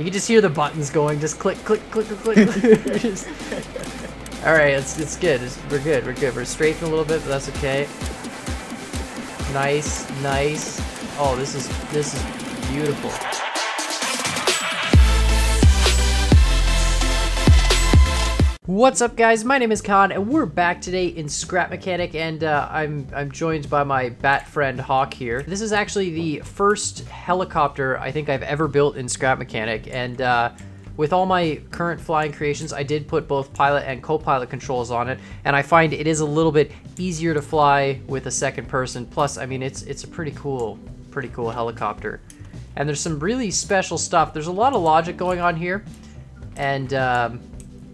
You can just hear the buttons going, just click, click, click, click, click. All right, it's good. We're good. We're good. We're strafing a little bit, but that's okay. Nice, nice. Oh, this is beautiful. What's up, guys? My name is Khan, and we're back today in Scrap Mechanic, and I'm joined by my bat friend Hawk here. This is actually the first helicopter I think I've ever built in Scrap Mechanic, and with all my current flying creations, I did put both pilot and co-pilot controls on it, and I find it is a little bit easier to fly with a second person. Plus, I mean, it's a pretty cool helicopter, and there's some really special stuff. There's a lot of logic going on here, and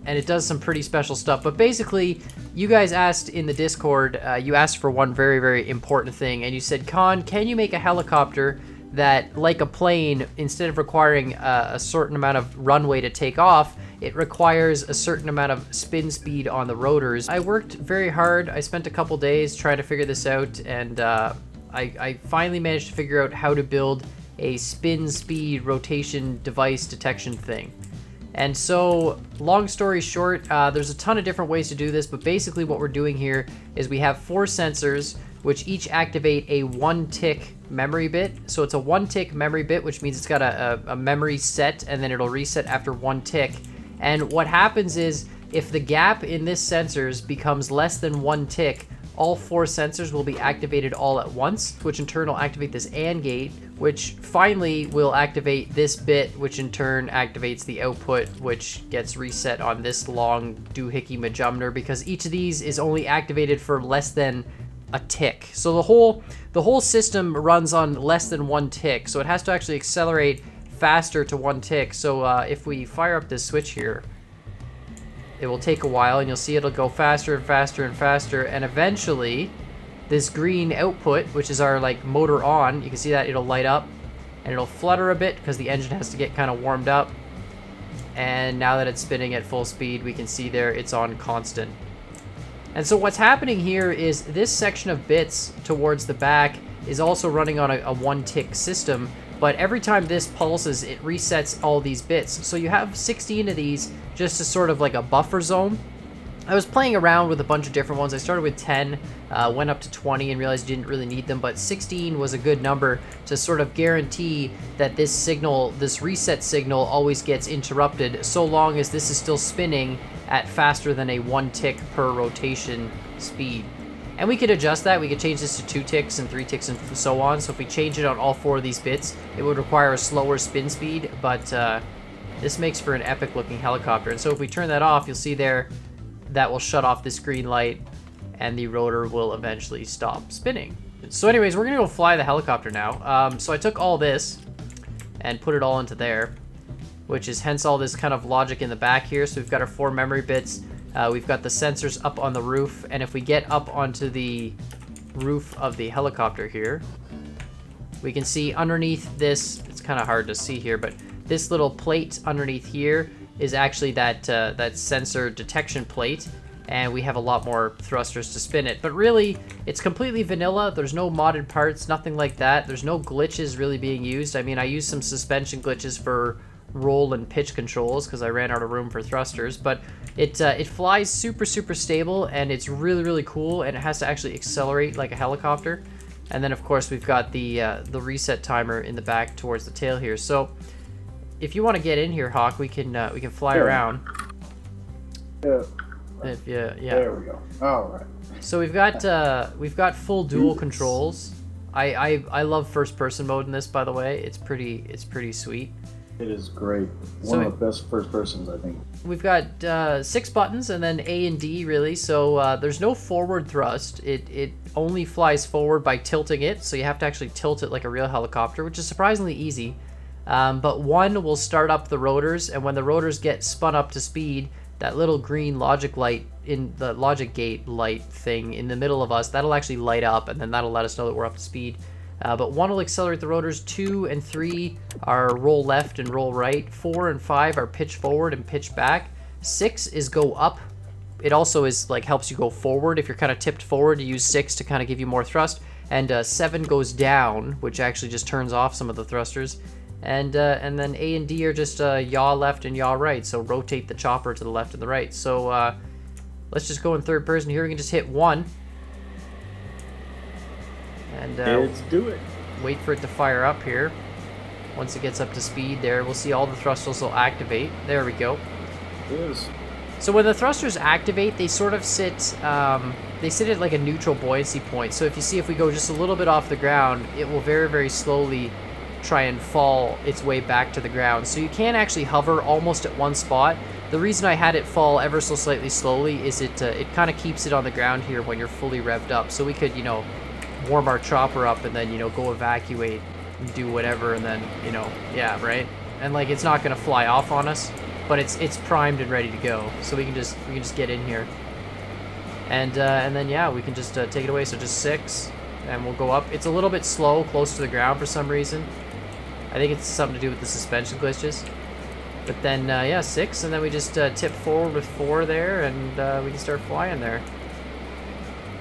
it does some pretty special stuff. But basically, you guys asked in the Discord, you asked for one very, very important thing, and you said, Khan, can you make a helicopter that, like a plane, instead of requiring a certain amount of runway to take off, it requires a certain amount of spin speed on the rotors? I worked very hard. I spent a couple days trying to figure this out, and I finally managed to figure out how to build a spin speed rotation device detection thing. And so, long story short, there's a ton of different ways to do this, but basically what we're doing here is we have 4 sensors, which each activate a 1-tick memory bit. So it's a 1-tick memory bit, which means it's got a memory set, and then it'll reset after 1 tick. And what happens is, if the gap in this sensors becomes less than 1 tick, all 4 sensors will be activated all at once, which in turn will activate this AND gate, which finally will activate this bit, which in turn activates the output, which gets reset on this long doohickey majumner, because each of these is only activated for less than a tick. So the whole system runs on less than 1 tick, so it has to actually accelerate faster to 1 tick. So if we fire up this switch here, it will take a while, and you'll see it'll go faster and faster and faster, and eventually this green output, which is our like motor on, you can see that it'll light up and it'll flutter a bit because the engine has to get kind of warmed up. And now that it's spinning at full speed, we can see there it's on constant. And so what's happening here is this section of bits towards the back is also running on a 1-tick system, but every time this pulses, it resets all these bits. So you have 16 of these just as sort of like a buffer zone. I was playing around with a bunch of different ones. I started with 10, went up to 20 and realized you didn't really need them, but 16 was a good number to sort of guarantee that this signal, this reset signal, always gets interrupted so long as this is still spinning at faster than a 1 tick per rotation speed. And we could adjust that. We could change this to 2 ticks and 3 ticks and so on. So if we change it on all 4 of these bits, it would require a slower spin speed, but this makes for an epic looking helicopter. And so if we turn that off, you'll see there that will shut off this green light and the rotor will eventually stop spinning. So anyways, we're gonna go fly the helicopter now. So I took all this and put it all into there, which is hence all this kind of logic in the back here. So we've got our 4 memory bits. We've got the sensors up on the roof, and if we get up onto the roof of the helicopter here, we can see underneath this, it's kind of hard to see here, but this little plate underneath here is actually that sensor detection plate, and we have a lot more thrusters to spin it. But really, it's completely vanilla. There's no modded parts, nothing like that. There's no glitches really being used. I mean, I used some suspension glitches for roll and pitch controls because I ran out of room for thrusters, but it flies super stable, and it's really cool, and it has to actually accelerate like a helicopter. And then of course we've got the reset timer in the back towards the tail here. So if you want to get in here, Hawk, we can fly around. Yeah. Yeah. There we go. All right. So we've got full dual controls. I love first person mode in this, by the way. It's pretty sweet. It is great. One of the best first persons, I think. We've got 6 buttons and then A and D, really. So there's no forward thrust. It only flies forward by tilting it. So you have to actually tilt it like a real helicopter, which is surprisingly easy. But 1 will start up the rotors, and when the rotors get spun up to speed, that little green logic light in the logic gate light thing in the middle of us, that'll actually light up, and then that'll let us know that we're up to speed. But 1 will accelerate the rotors, 2 and 3 are roll left and roll right, 4 and 5 are pitch forward and pitch back, 6 is go up. It also is like helps you go forward. If you're kind of tipped forward, you use 6 to kind of give you more thrust, and 7 goes down, which actually just turns off some of the thrusters. And then A and D are just yaw left and yaw right, so rotate the chopper to the left and the right. So let's just go in third person here. We can just hit 1. And let's do it. Wait for it to fire up here. Once it gets up to speed there, we'll see all the thrusters will activate. There we go. It is. So when the thrusters activate, they sort of sit, they sit at like a neutral buoyancy point. So if you see, if we go just a little bit off the ground, it will very, very slowly try and fall its way back to the ground. So you can actually hover almost at one spot. The reason I had it fall ever so slightly slowly is it kind of keeps it on the ground here when you're fully revved up. So we could, you know, warm our chopper up and then, you know, go evacuate and do whatever, and then, you know, yeah, right? And like, it's not gonna fly off on us, but it's primed and ready to go. So we can just get in here. And then yeah, we can just take it away. So just 6, and we'll go up. It's a little bit slow, close to the ground for some reason. I think it's something to do with the suspension glitches. But then yeah, 6, and then we just tip forward with 4 there, and we can start flying there.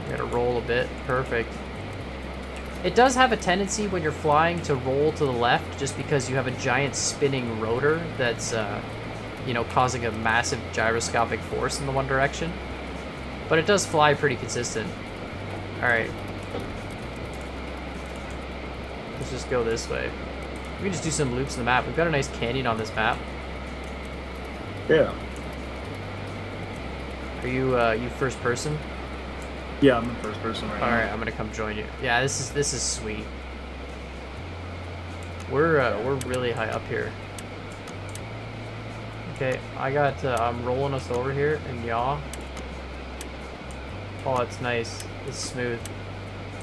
We gotta roll a bit. Perfect. It does have a tendency when you're flying to roll to the left, just because you have a giant spinning rotor that's, you know, causing a massive gyroscopic force in the one direction. But it does fly pretty consistent. Alright. Let's just go this way. We can just do some loops in the map. We've got a nice canyon on this map. Yeah. Are you first person? Yeah, I'm in first person right now. Alright, I'm gonna come join you. Yeah, this is sweet. We're really high up here. Okay, I'm rolling us over here and yaw. Oh, it's nice. It's smooth.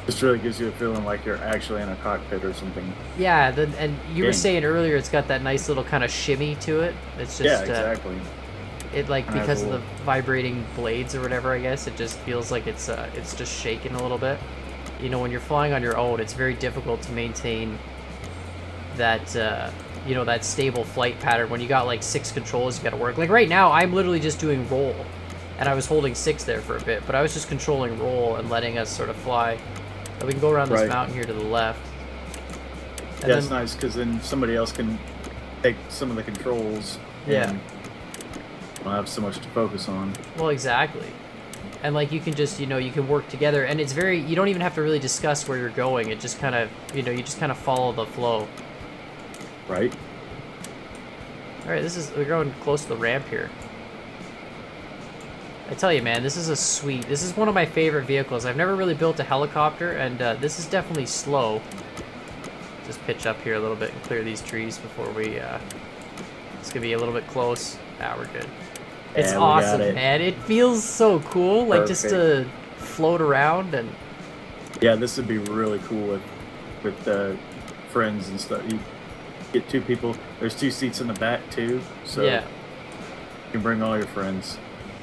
This really gives you a feeling like you're actually in a cockpit or something. Yeah, and you were saying earlier it's got that nice little kind of shimmy to it. It's just yeah, exactly. It like, because of the vibrating blades or whatever, I guess, it just feels like it's just shaking a little bit. You know, when you're flying on your own, it's very difficult to maintain that you know, that stable flight pattern when you got like 6 controls you got to work. Like right now, I'm literally just doing roll, and I was holding 6 there for a bit, but I was just controlling roll and letting us sort of fly. And we can go around this mountain here to the left. And yeah, it's nice because then somebody else can take some of the controls. Yeah. And don't have so much to focus on. Well, exactly. And like, you can just, you know, you can work together, and it's very, you don't even have to really discuss where you're going. It just kind of, you know, you just kind of follow the flow. Right. All right, we're going close to the ramp here. I tell you, man, this is one of my favorite vehicles. I've never really built a helicopter, and this is definitely slow. Just pitch up here a little bit and clear these trees before we, it's gonna be a little bit close. Ah, we're good. It's awesome, man. It feels so cool, like just to float around and. Yeah, this would be really cool with friends and stuff. You get 2 people. There's 2 seats in the back too, so yeah, you can bring all your friends.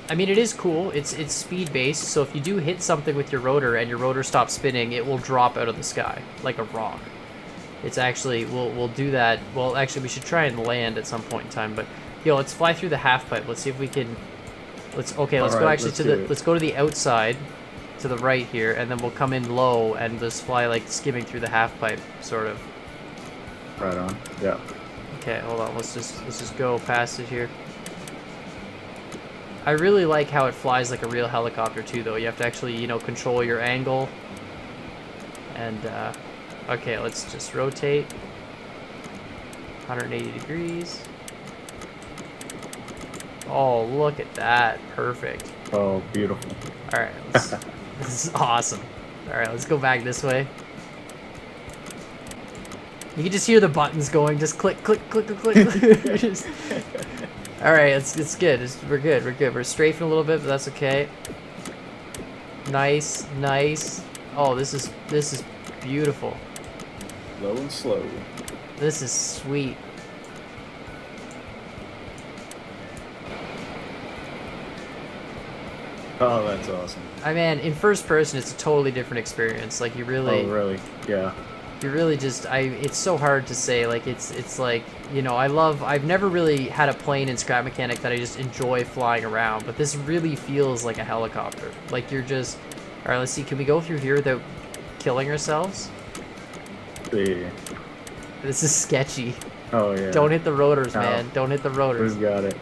I mean, it is cool. It's speed based, so if you do hit something with your rotor and your rotor stops spinning, it will drop out of the sky like a rock. It's actually we'll do that. Well, actually, we should try and land at some point in time, but. Yo, let's fly through the half pipe. Let's see if we can. Let's go actually to the. Let's go to the outside, to the right here, and then we'll come in low and just fly like skimming through the half pipe, sort of. Right on. Yeah. Okay, hold on. Let's just go past it here. I really like how it flies like a real helicopter too, though. You have to actually, you know, control your angle. And okay, let's just rotate. 180 degrees. Oh, look at that. Perfect. Oh, beautiful. All right. This is awesome. All right, let's go back this way. You can just hear the buttons going. Just click, click, click, click, click. Just... All right, it's good. We're good. We're good. We're strafing a little bit, but that's okay. Nice, nice. Oh, this is beautiful. Low and slow. This is sweet. Oh, that's awesome. I mean, in first person, it's a totally different experience. Like, you really... Oh, really? Yeah. You really just... It's so hard to say. Like, it's like, you know, I've never really had a plane in Scrap Mechanic that I just enjoy flying around, but this really feels like a helicopter. Like, you're just... Alright, let's see. Can we go through here without killing ourselves? Yeah. This is sketchy. Oh yeah. Don't hit the rotors, No. man. Don't hit the rotors. Who's got it?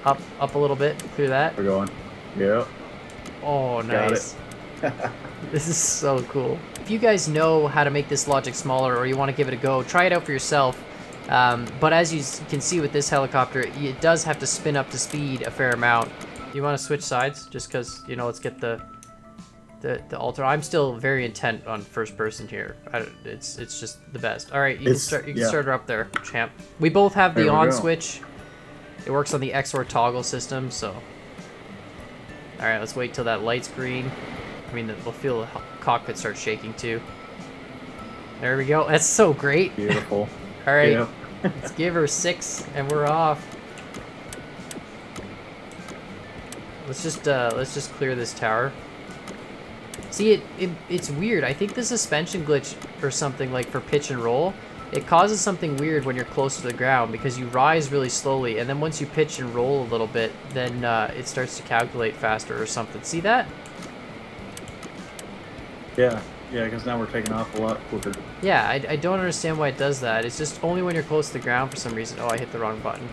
Up a little bit. Clear that. We're going. Yep. Oh, Got nice. it. This is so cool. If you guys know how to make this logic smaller or you want to give it a go, try it out for yourself. But as you can see with this helicopter, it does have to spin up to speed a fair amount. You want to switch sides just because, you know, let's get the alter. I'm still very intent on first person here. It's just the best. All right, you can start her up there, champ. We both have the on switch. It works on the XOR toggle system, so. All right, let's wait till that light's green. I mean, we'll feel the cockpit start shaking too. There we go. That's so great. Beautiful. All right, yep. Let's give her 6 and we're off. Let's just clear this tower. See, it's weird. I think the suspension glitch or something, like for pitch and roll, it causes something weird when you're close to the ground because you rise really slowly, and then once you pitch and roll a little bit, then it starts to calculate faster or something. See that? Yeah, because now we're taking off a lot quicker. Yeah, I don't understand why it does that. It's just only when you're close to the ground for some reason. Oh, I hit the wrong button.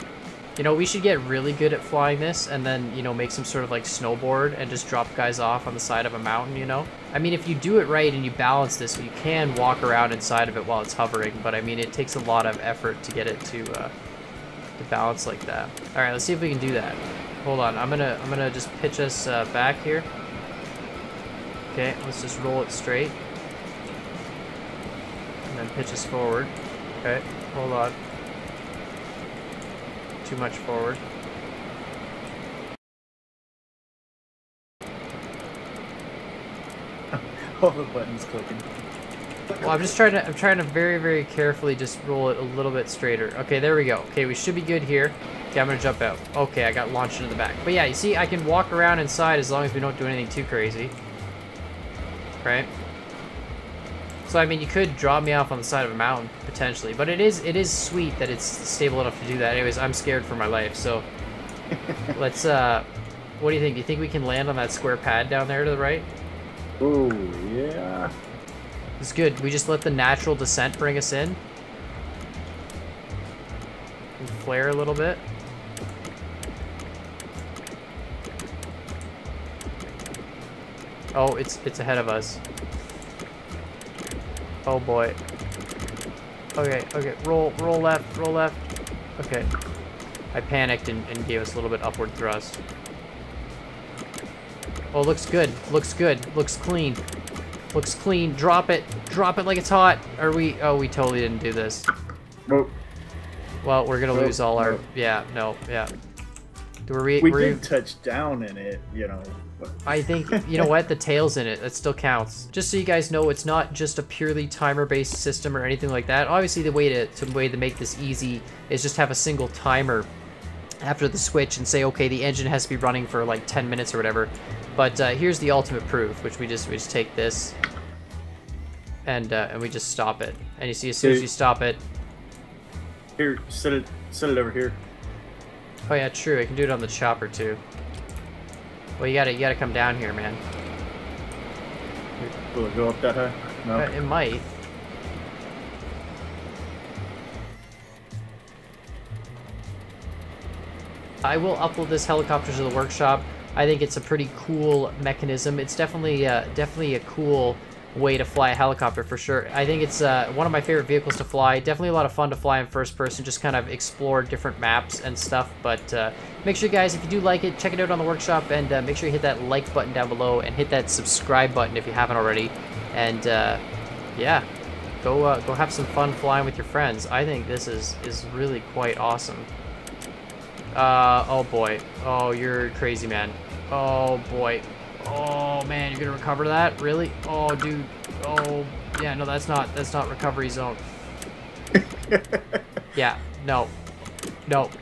You know, we should get really good at flying this and then, you know, make some sort of like snowboard and just drop guys off on the side of a mountain, you know? I mean, if you do it right and you balance this, you can walk around inside of it while it's hovering, but I mean, it takes a lot of effort to get it to balance like that. All right, let's see if we can do that. Hold on, I'm gonna just pitch us back here. Okay, let's just roll it straight. And then pitch us forward. Okay, hold on. Too much forward. All the buttons clicking. Well, I'm trying to very, very carefully just roll it a little bit straighter. Okay, there we go. Okay, we should be good here. Okay, I'm gonna jump out. Okay, I got launched into the back. But yeah, you see, I can walk around inside as long as we don't do anything too crazy. Right? So I mean, you could drop me off on the side of a mountain potentially, but it is sweet that it's stable enough to do that. Anyways, I'm scared for my life, so let's. What do you think? Do you think we can land on that square pad down there to the right? Oh yeah. It's good. We just let the natural descent bring us in. And flare a little bit. Oh, it's ahead of us. Oh boy. Okay, roll left, roll left. Okay. I panicked and gave us a little bit upward thrust. Oh, looks good, looks clean. Looks clean, drop it like it's hot. Are we, oh, we totally didn't do this. Nope. Well, we're gonna lose all our, yeah. We did touch down in it, you know. But. I think, you know what, the tail's in it. That still counts. Just so you guys know, it's not just a purely timer-based system or anything like that. Obviously, the way to make this easy is just have a single timer after the switch and say, okay, the engine has to be running for like 10 minutes or whatever. But here's the ultimate proof, which we just take this and we just stop it. And you see, as soon as you stop it, here, set it over here. Oh yeah, true. I can do it on the chopper too. Well, you gotta come down here, man. Will it go up that high? No. It might. I will upload this helicopter to the workshop. I think it's a pretty cool mechanism. It's definitely a cool way to fly a helicopter for sure. I think it's one of my favorite vehicles to fly. Definitely a lot of fun to fly in first person, just kind of explore different maps and stuff. But make sure, guys, if you do like it, check it out on the workshop, and make sure you hit that like button down below and hit that subscribe button if you haven't already. And yeah, go have some fun flying with your friends. I think this is really quite awesome. Oh boy. Oh, you're crazy, man. Oh boy. Oh man, you're gonna recover that? Really? Oh dude. Oh yeah, no, that's not recovery zone. Yeah, no,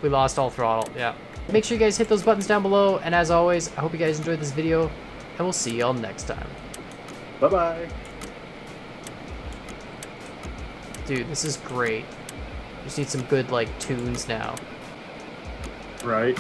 we lost all throttle. Yeah. Make sure you guys hit those buttons down below, and as always, I hope you guys enjoyed this video, and we'll see y'all next time. Bye bye. Dude, this is great. Just need some good like tunes now. Right.